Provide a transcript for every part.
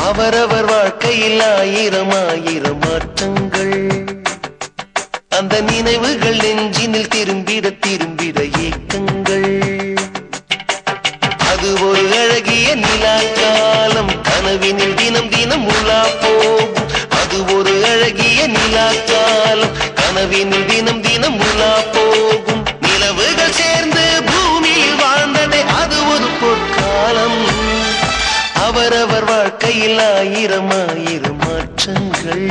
அவரவர் வாழ்க்கையில் ஆயிரம் ஆயிரம் மாற்றங்கள். அந்த நினைவுகள் நெஞ்சினில் திரும்பிட திரும்பிட ஏக்கங்கள். அது ஒரு அழகிய நிலா காலம், கனவினில் தினம் தினம் உலா போகும். அது ஒரு அழகிய நிலா காலம், கனவினில் தினம் தினம் உலா போகும். நிலவுகள் சேர்ந்து பூமியில் வாழ்ந்ததே அது ஒரு பொற்காலம். அவரவர் வாழ்க்கையில் ஆயிரம் ஆயிரம் மாற்றங்கள்.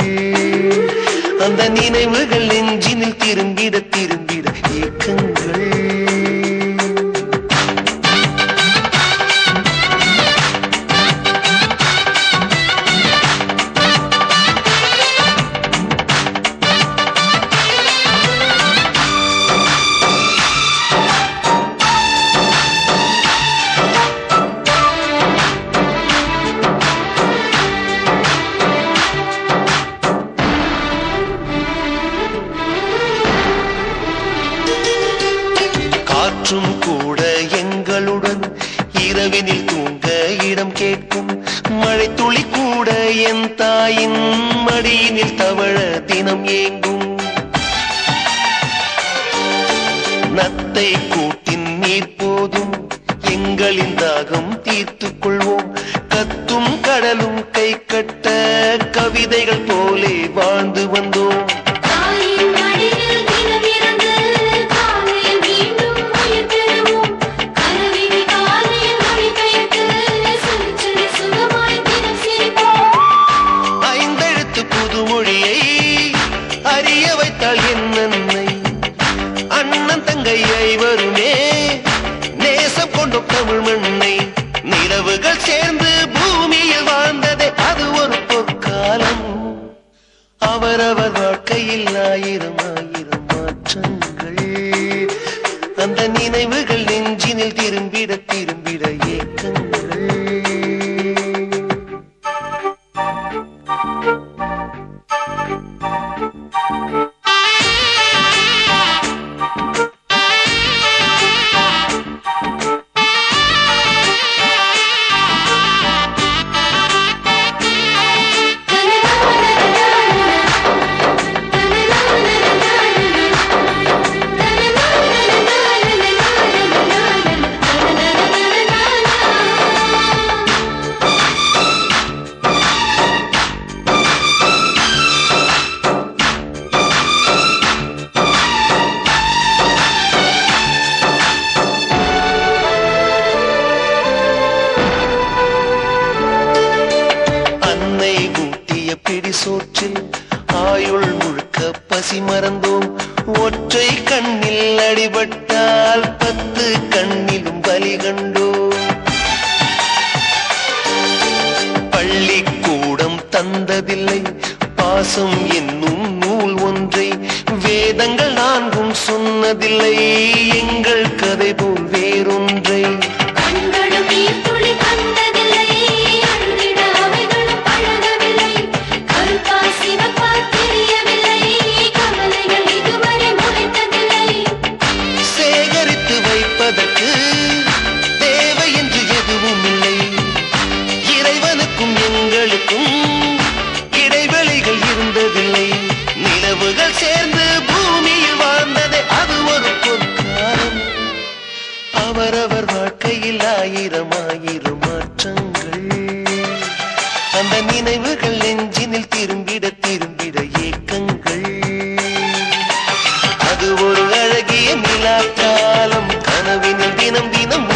அந்த நினைவுகள் நெஞ்சினில் திரும்பிட திரும்பிட ஏக்கங்கள். காற்றும் கூட எங்களுடன் இரவினில் தூங்க இடம் கேட்கும். மழை துளி கூட என் தாயின் மடியினில் தவழ தினம் ஏங்கும். நத்தை கூட்டின் நீர் போதும், எங்களின் தாகம் தீர்த்துக் கொள்வோம். கத்தும் கடலும் கை கட்ட கவிதைகள் போலே வாழ்ந்து வந்தோம். அறிய வைத்தாள் என் அன்னை, அண்ணன் தங்கையை வருமே நேசம் கொண்ட தமிழ் மண்ணை. நிலவுகள் சேர்ந்து பூமியில் வாழ்ந்ததே அது ஒரு பொற்காலம். அவரவர் வாழ்க்கையில் ஆயிரம் ஆயிரம் மாற்றங்கள். அந்த நினைவுகள் நெஞ்சினில் திரும்பிட திரும்பிட ஏக்கங்கள். பிடி சோற்றில் ஆயுள் முழுக்க பசி மறந்தோம். ஒற்றை கண்ணில் அடிபட்டால் 10 கண்ணிலும் பலி கண்டோம். பள்ளிக்கூடம் தந்ததில்லை பாசம் என்னும் நூல் ஒன்றை. வேதங்கள் 4 சொன்னதில்லை எங்கள் கதை போல் வேறொன்றை. தேவை என்று எதுவும் இல்லை. இறைவனுக்கும் எங்களுக்கும் இடைவெளிகள் இருந்ததில்லை. நிலவுகள் சேர்ந்து பூமியில் வாழ்ந்ததே அது ஒரு பொற்காலம். அவரவர் வாழ்க்கையில் ஆயிரம் ஆயிரம் மாற்றங்கள். அந்த நினைவுகள் நெஞ்சினில் திரும்பிட திரும்பிட ஏக்கங்கள். அது ஒரு அழகிய நிலா காலம், கனவினில் தினம் தினம்